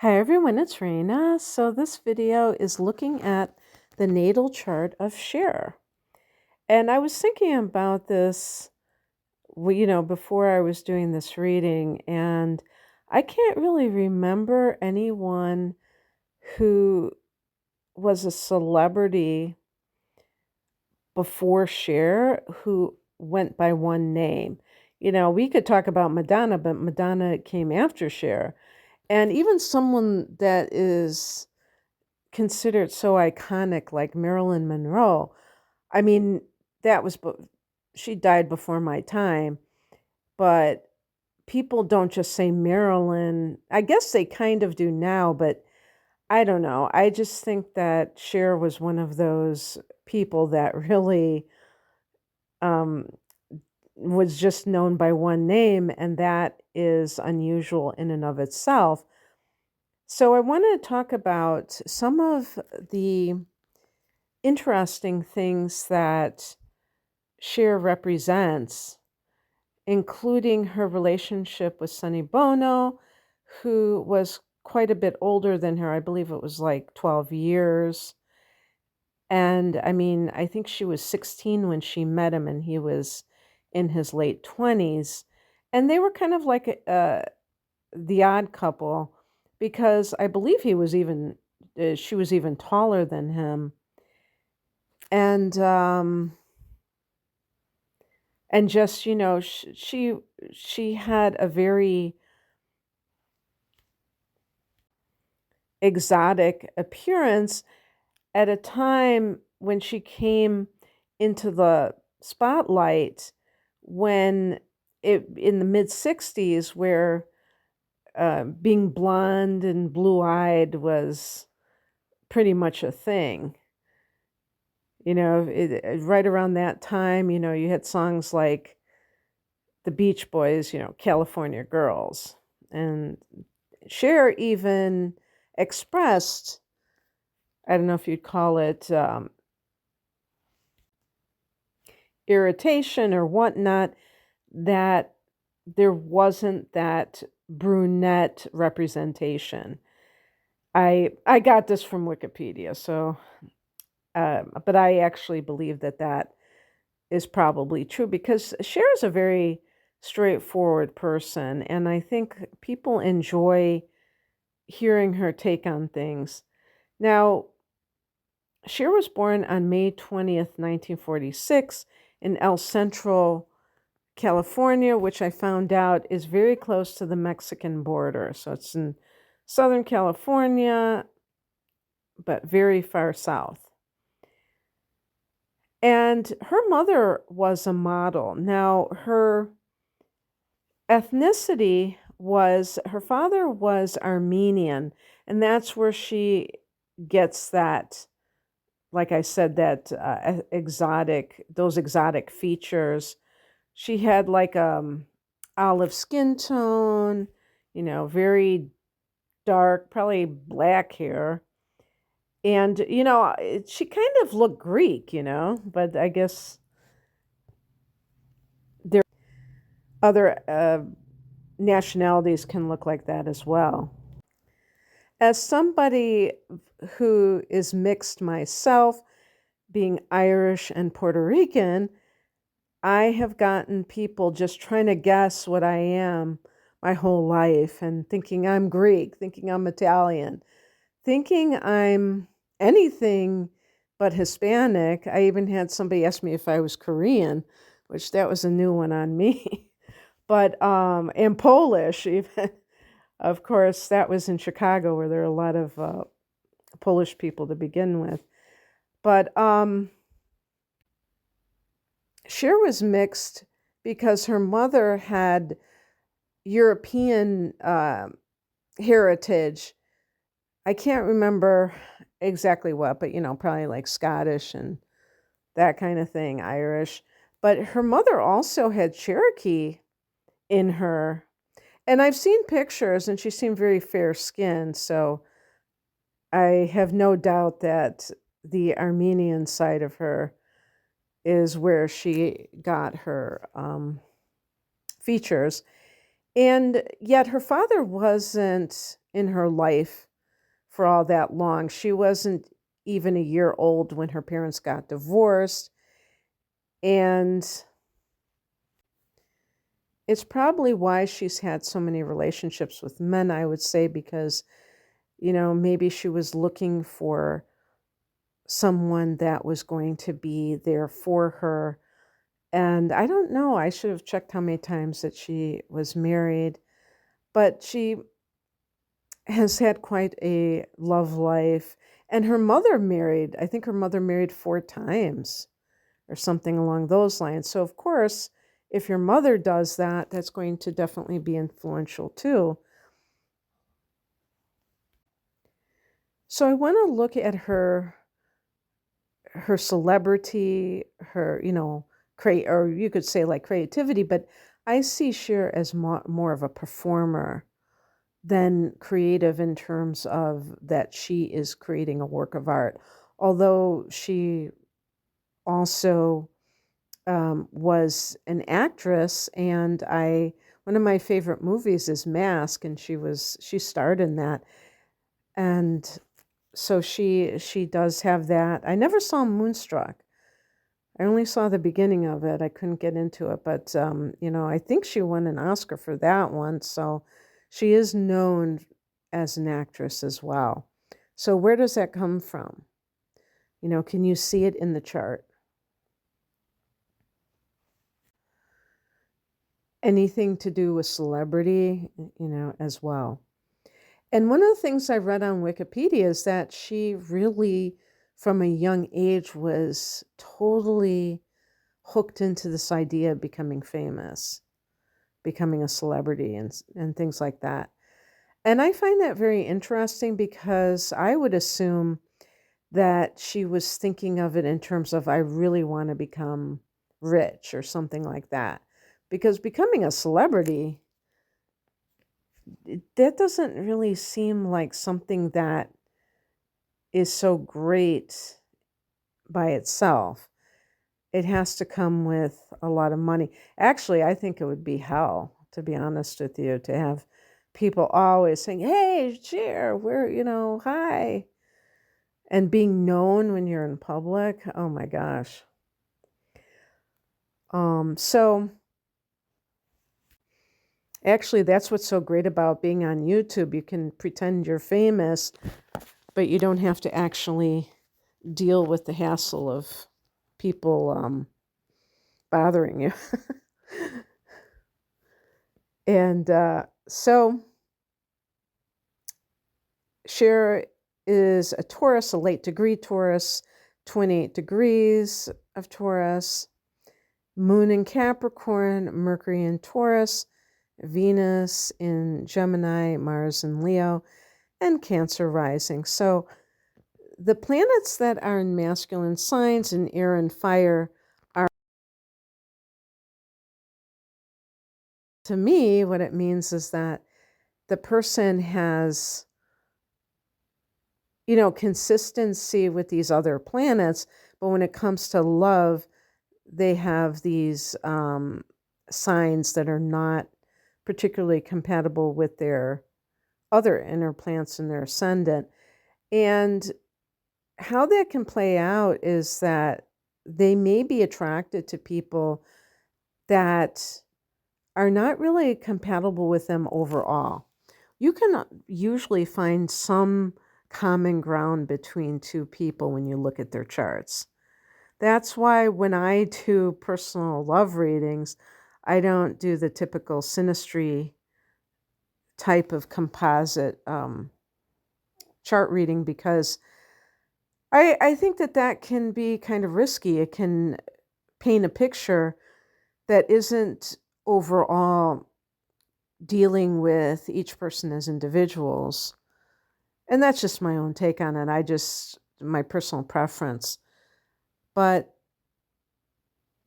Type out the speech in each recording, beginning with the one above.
Hi everyone, it's Raina. So this video is looking at the natal chart of Cher. And I was thinking about this, before I was doing this reading, and I can't really remember anyone who was a celebrity before Cher who went by one name. We could talk about Madonna, but Madonna came after Cher. And even someone that is considered so iconic like Marilyn Monroe. I mean, that was she died before my time, but people don't just say Marilyn. I guess they kind of do now, but I don't know. I just think that Cher was one of those people that really um, was just known by one name, and that is unusual in and of itself. So I want to talk about some of the interesting things that Cher represents, including her relationship with Sonny Bono, who was quite a bit older than her. I believe it was like 12 years. And I mean, I think she was 16 when she met him, and he was in his late 20s. And they were kind of like the odd couple because I believe she was even taller than him. And and just she had a very exotic appearance at a time when she came into the spotlight, when in the mid 60s, where being blonde and blue-eyed was pretty much a thing. Right around that time, you had songs like the Beach Boys, California Girls. And Cher even expressed, I don't know if you'd call it irritation or whatnot, that there wasn't that brunette representation. I got this from Wikipedia, so but I actually believe that that is probably true because Cher is a very straightforward person, and I think people enjoy hearing her take on things. Now, Cher was born on May 20th, 1946, in El Centro, California, which I found out is very close to the Mexican border. So it's in Southern California, but very far south. And her mother was a model. Now, her ethnicity was, her father was Armenian, and that's where she gets that, like I said, that those exotic features. She had like olive skin tone, very dark, probably black hair. And, she kind of looked Greek, but I guess there other nationalities can look like that as well. As somebody who is mixed myself, being Irish and Puerto Rican, I have gotten people just trying to guess what I am my whole life and thinking I'm Greek, thinking I'm Italian, thinking I'm anything but Hispanic. I even had somebody ask me if I was Korean, which that was a new one on me. But and Polish even. Of course, that was in Chicago where there are a lot of Polish people to begin with. But Cher was mixed because her mother had European heritage. I can't remember exactly what, but probably like Scottish and that kind of thing, Irish. But her mother also had Cherokee in her. And I've seen pictures, and she seemed very fair-skinned, so I have no doubt that the Armenian side of her is where she got her features. And yet her father wasn't in her life for all that long. She wasn't even a year old when her parents got divorced. And it's probably why she's had so many relationships with men, I would say, because, maybe she was looking for someone that was going to be there for her. And I don't know, I should have checked how many times that she was married, but she has had quite a love life. And her mother married, I think her mother married 4 times or something along those lines. So, of course, if your mother does that, that's going to definitely be influential too. So, I want to look at her celebrity, her, create, or you could say like creativity, but I see Cher as more of a performer than creative in terms of that she is creating a work of art. Although she also was an actress, and one of my favorite movies is Mask, and she starred in that, and so she does have that. I never saw Moonstruck. I only saw the beginning of it. I couldn't get into it, but I think she won an Oscar for that one. So she is known as an actress as well. So where does that come from? Can you see it in the chart? Anything to do with celebrity, as well. And one of the things I read on Wikipedia is that she really, from a young age, was totally hooked into this idea of becoming famous, becoming a celebrity, and things like that. And I find that very interesting because I would assume that she was thinking of it in terms of, I really want to become rich or something like that. Because becoming a celebrity, that doesn't really seem like something that is so great by itself. It has to come with a lot of money. Actually, I think it would be hell, to be honest with you, to have people always saying, "Hey, Cher, hi," and being known when you're in public. Oh my gosh. So actually, that's what's so great about being on YouTube. You can pretend you're famous, but you don't have to actually deal with the hassle of people bothering you. And so Cher is a Taurus, a late degree Taurus, 28 degrees of Taurus, Moon in Capricorn, Mercury in Taurus, Venus in Gemini, Mars in Leo, and Cancer rising. So the planets that are in masculine signs and air and fire are, to me, what it means is that the person has, consistency with these other planets, but when it comes to love, they have these signs that are not particularly compatible with their other inner planets in their ascendant. And how that can play out is that they may be attracted to people that are not really compatible with them overall. You can usually find some common ground between two people when you look at their charts. That's why when I do personal love readings, I don't do the typical synastry type of composite chart reading, because I think that can be kind of risky. It can paint a picture that isn't overall dealing with each person as individuals. And that's just my own take on it. My personal preference. But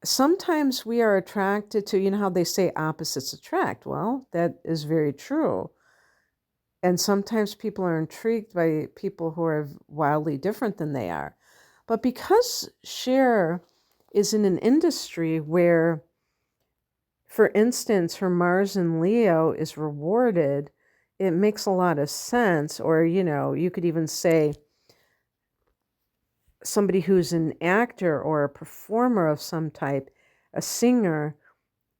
sometimes we are attracted to, how they say opposites attract. Well, that is very true. And sometimes people are intrigued by people who are wildly different than they are. But because Cher is in an industry where For instance, her Mars in Leo is rewarded. It makes a lot of sense. Or, you could even say somebody who's an actor or a performer of some type, a singer,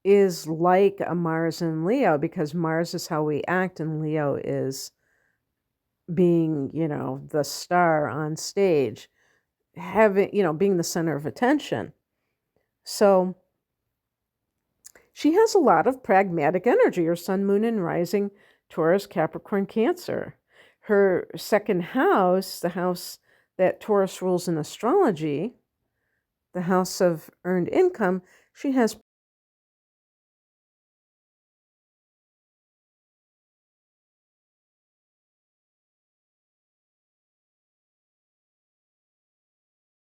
is like a Mars in Leo, because Mars is how we act and Leo is being, the star on stage, having, being the center of attention. So she has a lot of pragmatic energy. Her sun, moon, and rising, Taurus, Capricorn, Cancer. Her second house, the house that Taurus rules in astrology, the house of earned income, she has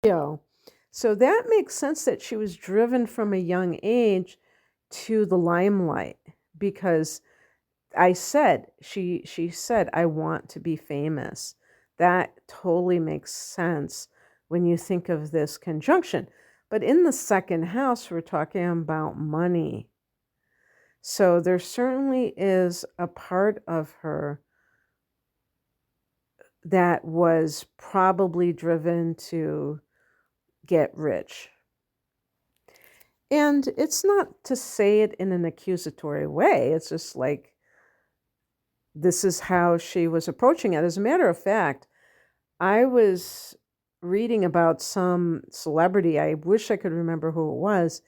Leo. So that makes sense that she was driven from a young age to the limelight, because she said, I want to be famous. That totally makes sense when you think of this conjunction. But in the second house, we're talking about money. So there certainly is a part of her that was probably driven to get rich. And it's not to say it in an accusatory way. It's just like, this is how she was approaching it. As a matter of fact, I was reading about some celebrity. I wish I could remember who it was.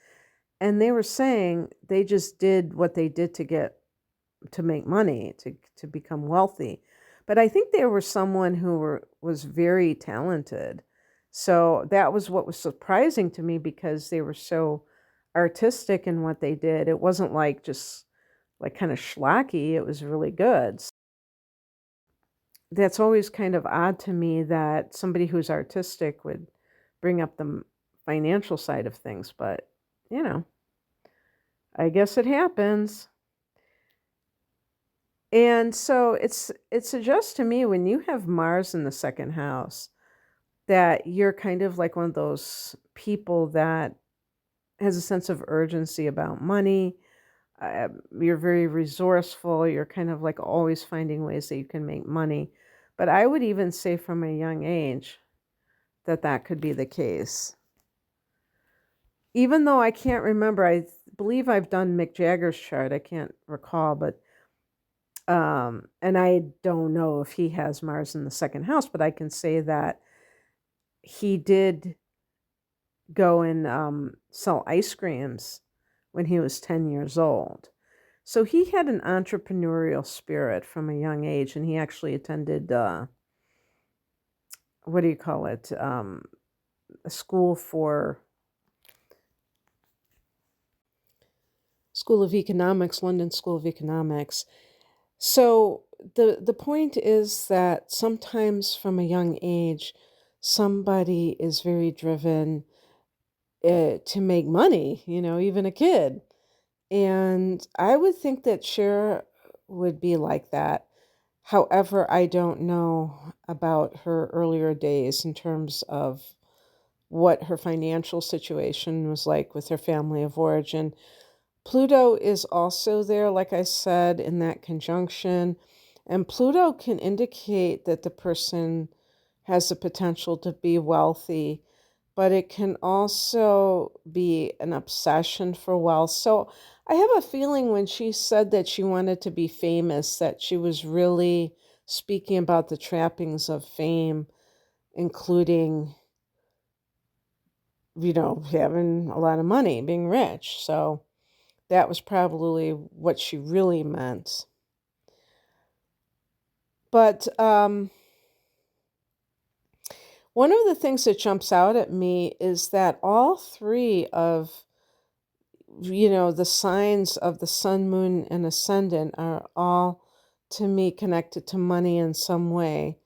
And they were saying they just did what they did to make money, to become wealthy. But I think they were someone who was very talented. So that was what was surprising to me, because they were so artistic in what they did. It wasn't like just like kind of schlocky. It was really good. That's always kind of odd to me that somebody who's artistic would bring up the financial side of things, but you know, I guess it happens. And so it suggests to me, when you have Mars in the second house, that you're kind of like one of those people that has a sense of urgency about money. You're very resourceful. You're kind of like always finding ways that you can make money. But I would even say from a young age that could be the case. Even though I can't remember, I believe I've done Mick Jagger's chart. I can't recall, but and I don't know if he has Mars in the second house, but I can say that he did go and sell ice creams when he was 10 years old. So he had an entrepreneurial spirit from a young age, and he actually attended, what do you call it, a School of Economics, London School of Economics. So the point is that sometimes from a young age, somebody is very driven to make money, even a kid. And I would think that Cher would be like that. However, I don't know about her earlier days in terms of what her financial situation was like with her family of origin. Pluto is also there, like I said, in that conjunction. And Pluto can indicate that the person has the potential to be wealthy, but it can also be an obsession for wealth. So I have a feeling when she said that she wanted to be famous, that she was really speaking about the trappings of fame, including, having a lot of money, being rich. So that was probably what she really meant. But one of the things that jumps out at me is that all three of, the signs of the sun, moon, and ascendant are all, to me, connected to money in some way.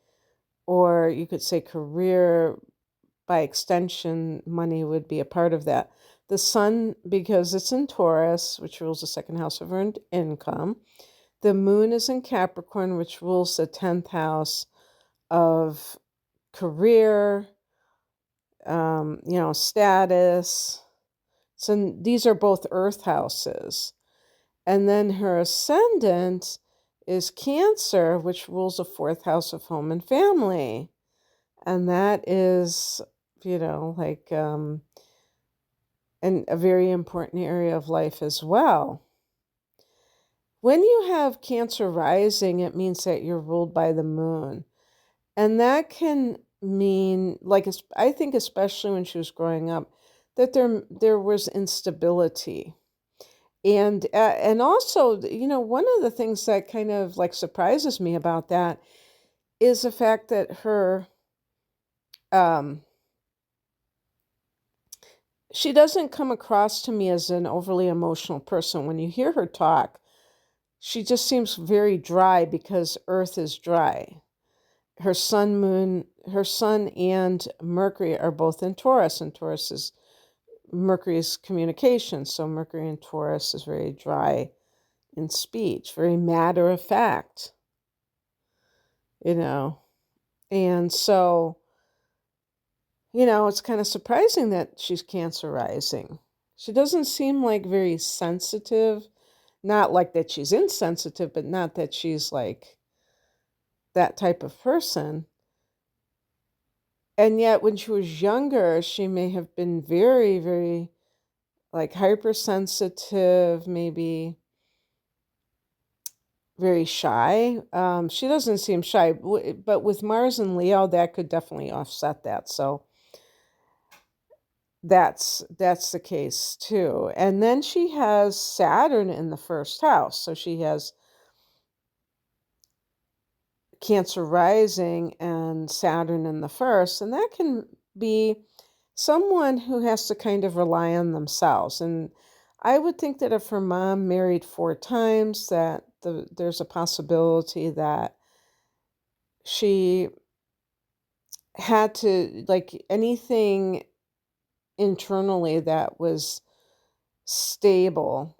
Or you could say career, by extension, money would be a part of that. The sun, because it's in Taurus, which rules the second house of earned income. The moon is in Capricorn, which rules the 10th house of career, status, So these are both earth houses. And then her ascendant is Cancer, which rules the fourth house of home and family. And that is, like a very important area of life as well. When you have Cancer rising, it means that you're ruled by the moon. And that can mean, like, I think especially when she was growing up, that there was instability. And also, one of the things that kind of like surprises me about that is the fact that um she doesn't come across to me as an overly emotional person. When you hear her talk, she just seems very dry because Earth is dry. Her sun and Mercury are both in Taurus, and Taurus is Mercury's communication. So Mercury in Taurus is very dry in speech, very matter of fact, you know. And so, it's kind of surprising that she's Cancer rising. She doesn't seem like very sensitive. Not like that she's insensitive, but not that she's like that type of person. And yet, when she was younger, she may have been very, very like hypersensitive, maybe very shy. She doesn't seem shy, but with Mars and Leo, that could definitely offset that. So that's the case too. And then she has Saturn in the first house. So she has Cancer rising and Saturn in the first, and that can be someone who has to kind of rely on themselves. And I would think that if her mom married 4 times, that there's a possibility that she had to, like, anything internally that was stable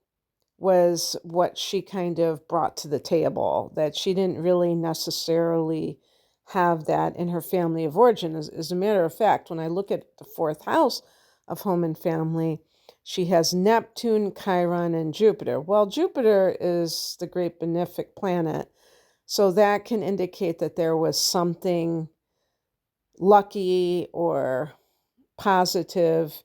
was what she kind of brought to the table, that she didn't really necessarily have that in her family of origin. As a matter of fact, when I look at the fourth house of home and family, she has Neptune, Chiron, and Jupiter. Well, Jupiter is the great benefic planet, so that can indicate that there was something lucky or positive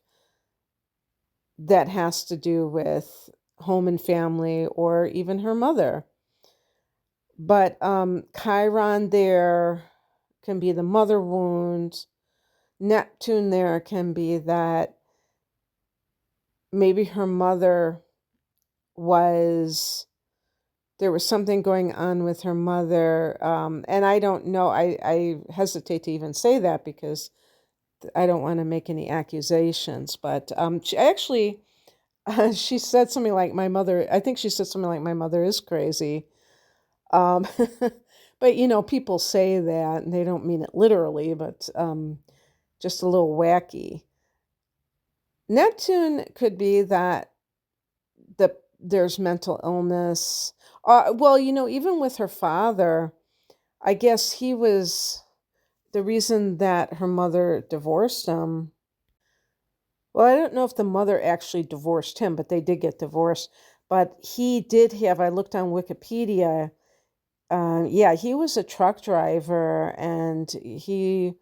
that has to do with home and family or even her mother. But Chiron there can be the mother wound. Neptune there can be that maybe her mother was, there was something going on with her mother. And I don't know, I hesitate to even say that because I don't want to make any accusations. But she actually, she said something like, my mother, I think she said something like, my mother is crazy. Um, but people say that and they don't mean it literally, but just a little wacky. Neptune could be that there's mental illness. Well, even with her father, I guess he was the reason that her mother divorced him. Well, I don't know if the mother actually divorced him, but they did get divorced. But he did have, I looked on Wikipedia, yeah, he was a truck driver and he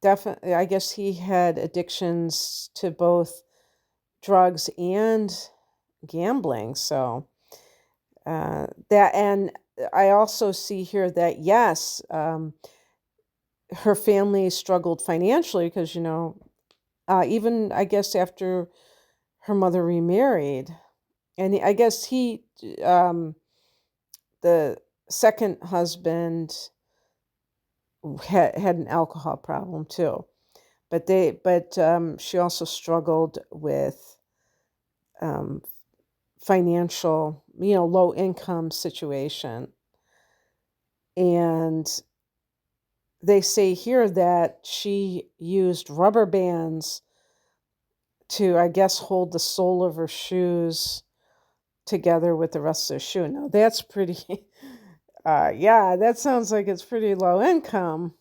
definitely, I guess he had addictions to both drugs and gambling. So that, and I also see here that, yes, her family struggled financially because, even I guess after her mother remarried, and I guess the second husband had an alcohol problem too. But she also struggled with um, financial, low income situation. And they say here that she used rubber bands to, I guess, hold the sole of her shoes together with the rest of the shoe. Now that's pretty, yeah, that sounds like it's pretty low income.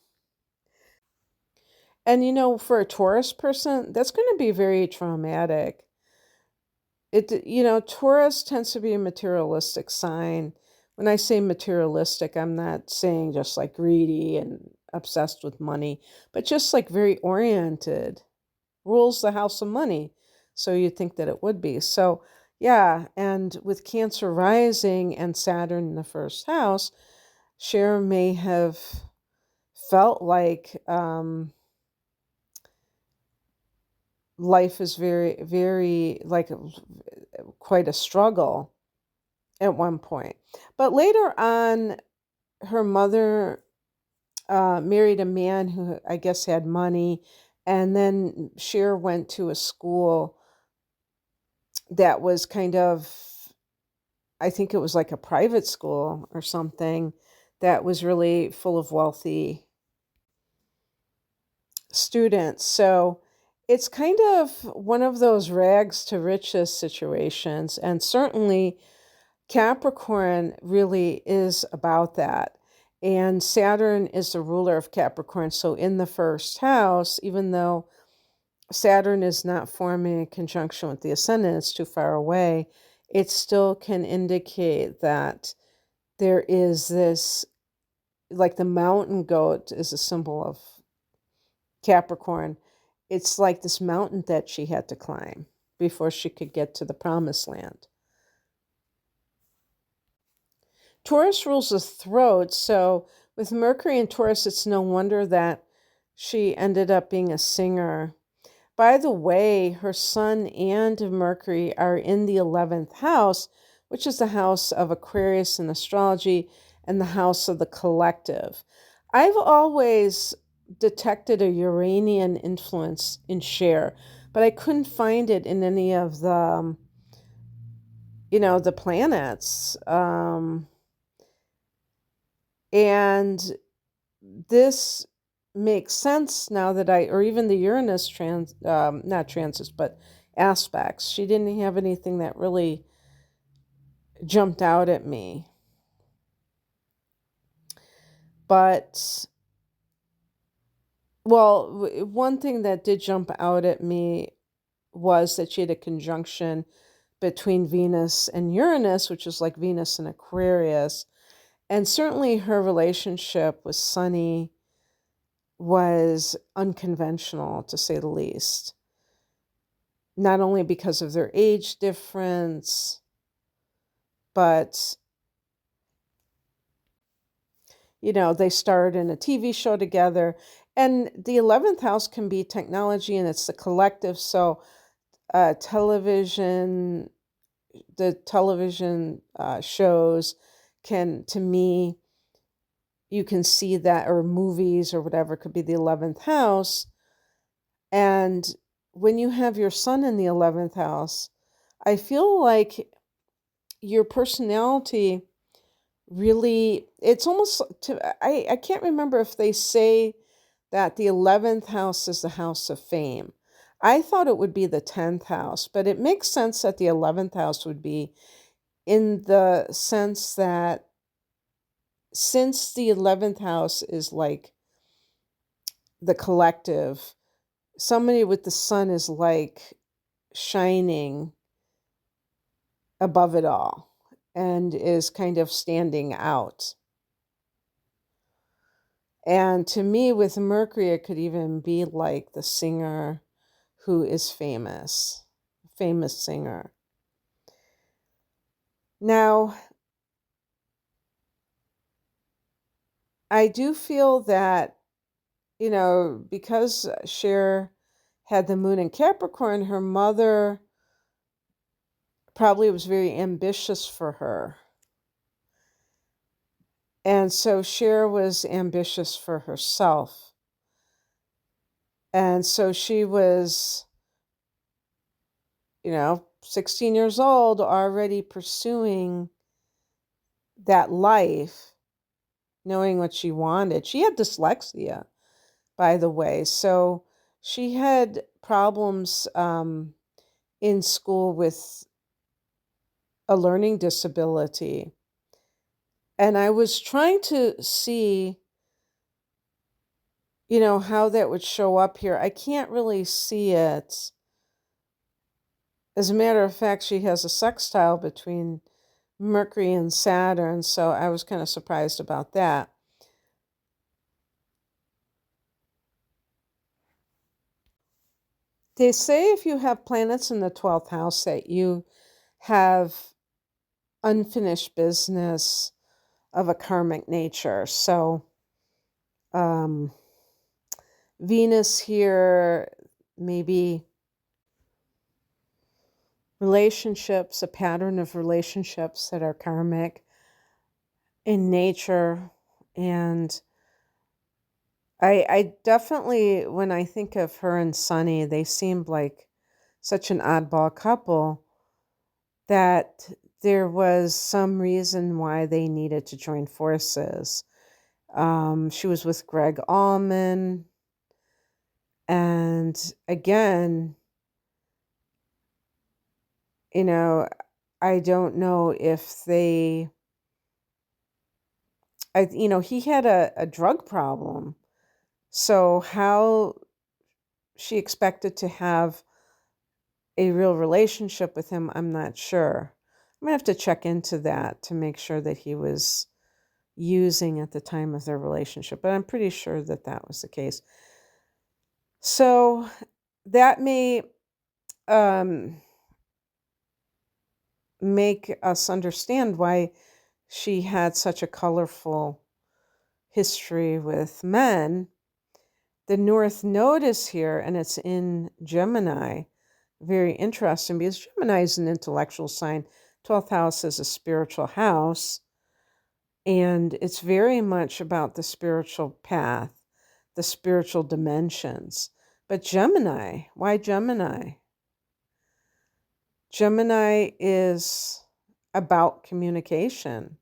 And for a Taurus person, that's going to be very traumatic Taurus tends to be a materialistic sign. When I say materialistic, I'm not saying just like greedy and obsessed with money, but just like very oriented, rules the house of money. So you'd think that it would be. So, yeah. And with Cancer rising and Saturn in the first house, Cher may have felt like life is very, very, like quite a struggle at one point. But later on, her mother married a man who I guess had money. And then Cher went to a school that was kind of, I think it was like a private school or something that was really full of wealthy students. So it's kind of one of those rags to riches situations. And certainly Capricorn really is about that. And Saturn is the ruler of Capricorn. So in the first house, even though Saturn is not forming a conjunction with the ascendant, it's too far away, it still can indicate that there is this, like the mountain goat is a symbol of Capricorn. It's like this mountain that she had to climb before she could get to the promised land. Taurus rules the throat, so with Mercury in Taurus, it's no wonder that she ended up being a singer. By the way, her Sun and Mercury are in the 11th house, which is the house of Aquarius in astrology and the house of the collective. I've always detected a Uranian influence in Cher, but I couldn't find it in any of the planets. And this makes sense now that or even the Uranus not transits, but aspects. She didn't have anything that really jumped out at me. But, well, one thing that did jump out at me was that she had a conjunction between Venus and Uranus, which is like Venus and Aquarius. And certainly her relationship with Sunny was unconventional, to say the least. Not only because of their age difference, but, they starred in a TV show together. And the 11th house can be technology and it's the collective. So television, the television shows can, to me, you can see that, or movies or whatever, could be the 11th house. And when you have your Sun in the 11th house, I feel like your personality really, it's almost I can't remember if they say that the 11th house is the house of fame. I thought it would be the 10th house, but it makes sense that the 11th house would be, in the sense that since the 11th house is like the collective, somebody with the Sun is like shining above it all and is kind of standing out. And to me, with Mercury, it could even be like the singer who is famous singer. Now, I do feel that, because Cher had the moon in Capricorn, her mother probably was very ambitious for her. And so Cher was ambitious for herself. And so she was, 16 years old, already pursuing that life, knowing what she wanted. She had dyslexia, by the way. So she had problems in school with a learning disability. And I was trying to see, how that would show up here. I can't really see it As a matter of fact, she has a sextile between Mercury and Saturn, so I was kind of surprised about that. They say if you have planets in the 12th house that you have unfinished business of a karmic nature. So, um, Venus here, maybe relationships, a pattern of relationships that are karmic in nature. And I definitely, when I think of her and Sonny, they seemed like such an oddball couple that there was some reason why they needed to join forces. She was with Greg Allman. And again, you know, I don't know if he had a drug problem. So how she expected to have a real relationship with him, I'm not sure. I'm going to have to check into that to make sure that he was using at the time of their relationship, but I'm pretty sure that that was the case. So that may um, make us understand why she had such a colorful history with men. The North Node is here, and it's in Gemini. Very interesting because Gemini is an intellectual sign. 12th house is a spiritual house, and it's very much about the spiritual path, the spiritual dimensions. But Gemini, why Gemini? Gemini is about communication,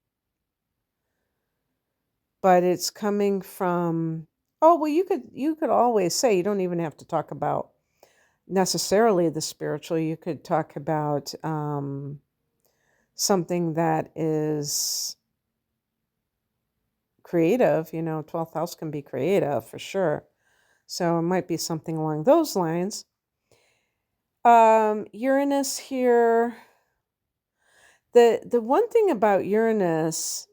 but it's coming from, oh, well, you could always say, you don't even have to talk about necessarily the spiritual. You could talk about something that is creative. 12th house can be creative for sure. So it might be something along those lines. Uranus here. The one thing about Uranus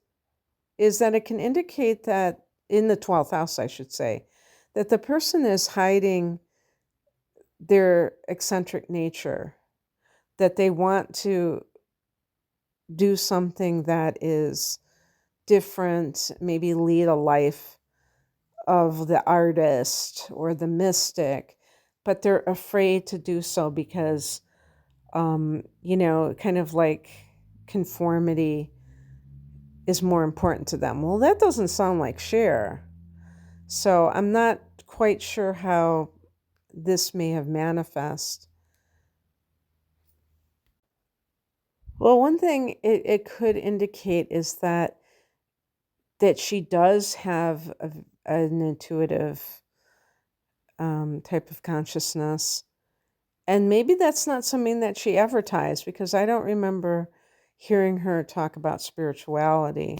is that it can indicate that in the 12th house, I should say, that the person is hiding their eccentric nature, that they want to do something that is different, maybe lead a life of the artist or the mystic, but they're afraid to do so because, kind of like conformity is more important to them. Well, that doesn't sound like Cher. So I'm not quite sure how this may have manifest. Well, one thing it could indicate is that she does have an intuitive type of consciousness. And maybe that's not something that she advertised because I don't remember hearing her talk about spirituality.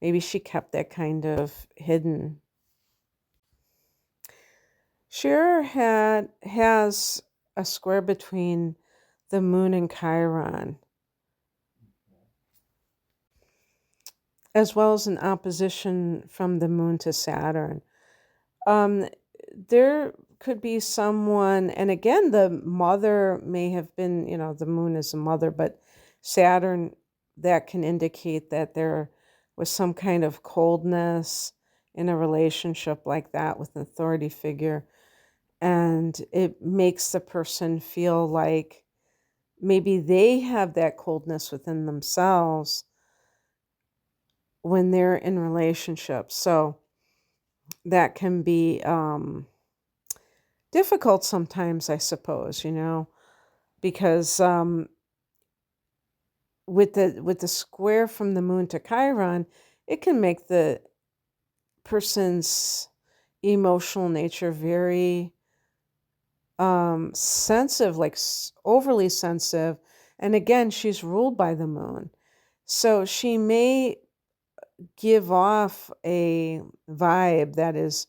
Maybe she kept that kind of hidden. Cher has a square between the moon and Chiron, as well as an opposition from the moon to Saturn. Um, there could be someone, and again, the mother may have been, the moon is a mother, but Saturn, that can indicate that there was some kind of coldness in a relationship like that with an authority figure. And it makes the person feel like maybe they have that coldness within themselves when they're in relationships. So that can be difficult sometimes, I suppose, because with the square from the moon to Chiron, it can make the person's emotional nature very sensitive, like overly sensitive. And again, she's ruled by the moon. So she may give off a vibe that is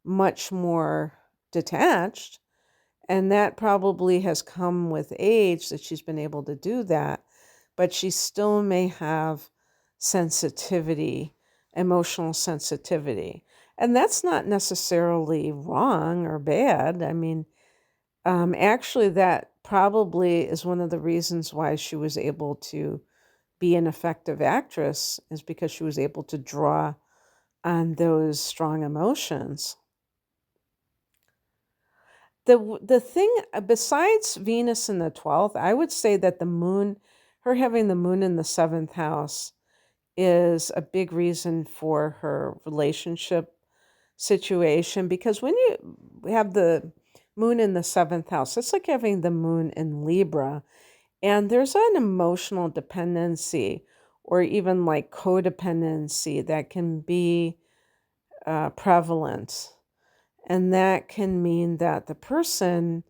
much more detached And that probably has come with age that she's been able to do that, but she still may have sensitivity, emotional sensitivity. And that's not necessarily wrong or bad. I mean, actually, that probably is one of the reasons why she was able to be an effective actress, is because she was able to draw on those strong emotions. The thing besides Venus in the 12th, I would say that the moon, her having the moon in the 7th house, is a big reason for her relationship situation, because when you have the moon in the 7th house, it's like having the moon in Libra, and there's an emotional dependency or even like codependency that can be prevalent. And that can mean that the person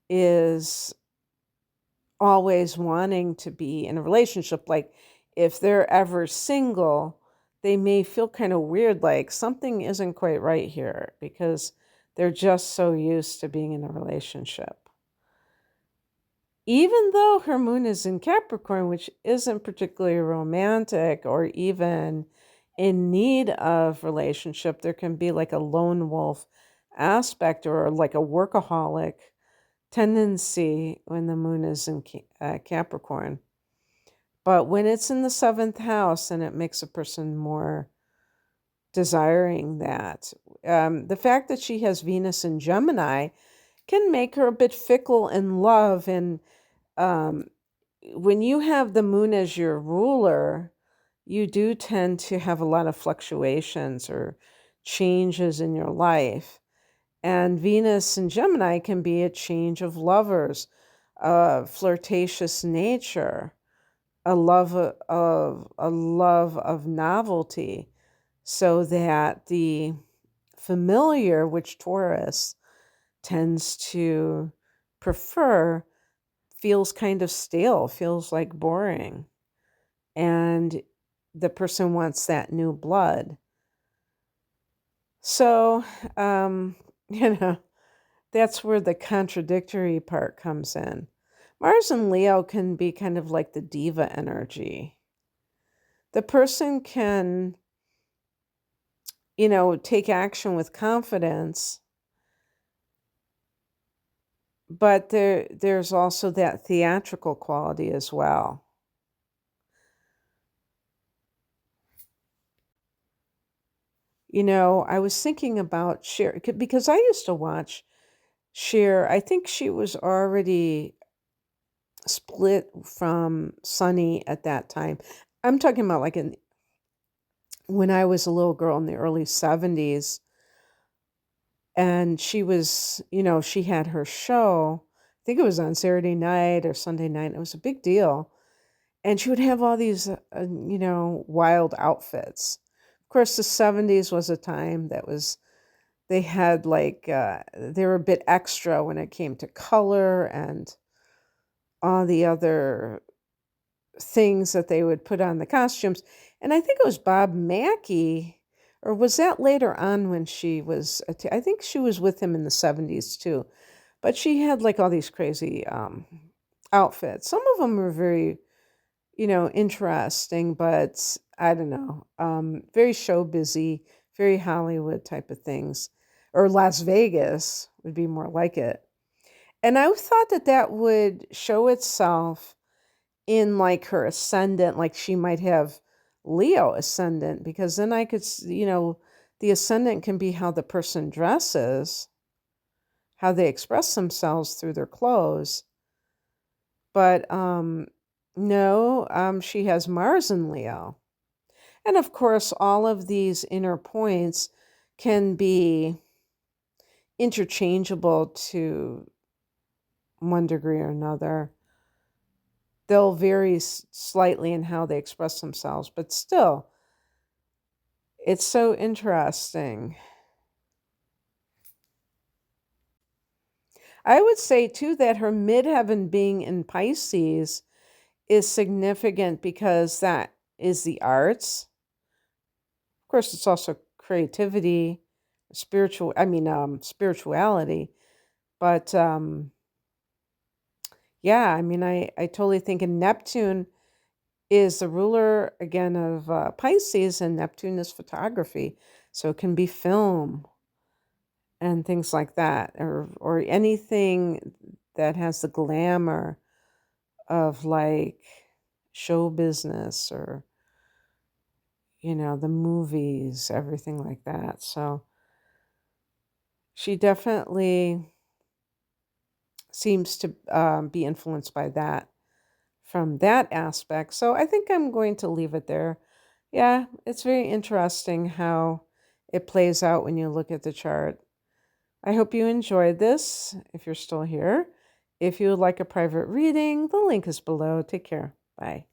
is always wanting to be in a relationship. Like if they're ever single, they may feel kind of weird, like something isn't quite right here because they're just so used to being in a relationship. Even though her moon is in Capricorn, which isn't particularly romantic or even in need of relationship, there can be like a lone wolf aspect or like a workaholic tendency when the moon is in Capricorn. But when it's in the 7th house, and it makes a person more desiring that. The fact that she has Venus in Gemini can make her a bit fickle in love. And um, when you have the moon as your ruler, you do tend to have a lot of fluctuations or changes in your life. And Venus in Gemini can be a change of lovers, a flirtatious nature, a love of novelty, so that the familiar, which Taurus tends to prefer, feels kind of stale, feels like boring. And the person wants that new blood. So, um, you know, that's where the contradictory part comes in. Mars and Leo can be kind of like the diva energy. The person can, take action with confidence, but there's also that theatrical quality as well. I was thinking about Cher because I used to watch Cher. I think she was already split from Sunny at that time. I'm talking about like when I was a little girl in the early 70s, and she was, she had her show. I think it was on Saturday night or Sunday night. It was a big deal. And she would have all these, wild outfits. Of course, the 70s was a time that was, they had like, they were a bit extra when it came to color and all the other things that they would put on the costumes. And I think it was Bob Mackie, or was that later on when she was, I think she was with him in the 70s too. But she had like all these crazy outfits. Some of them were very, interesting, but I don't know, very show busy, very Hollywood type of things. Or Las Vegas would be more like it. And I thought that that would show itself in like her ascendant, like she might have Leo ascendant, because then I could, the ascendant can be how the person dresses, how they express themselves through their clothes. But no, she has Mars in Leo. And of course, all of these inner points can be interchangeable to one degree or another. They'll vary slightly in how they express themselves, but still, it's so interesting. I would say, too, that her midheaven being in Pisces is significant because that is the arts. Of course, it's also creativity, spirituality, But yeah, I mean, I totally think, and Neptune is the ruler again of Pisces, and Neptune is photography. So it can be film and things like that, or anything that has the glamour of like show business, or the movies, everything like that. So she definitely seems to be influenced by that from that aspect. So I think I'm going to leave it there. Yeah, it's very interesting how it plays out when you look at the chart. I hope you enjoyed this if you're still here. If you would like a private reading, the link is below. Take care. Bye.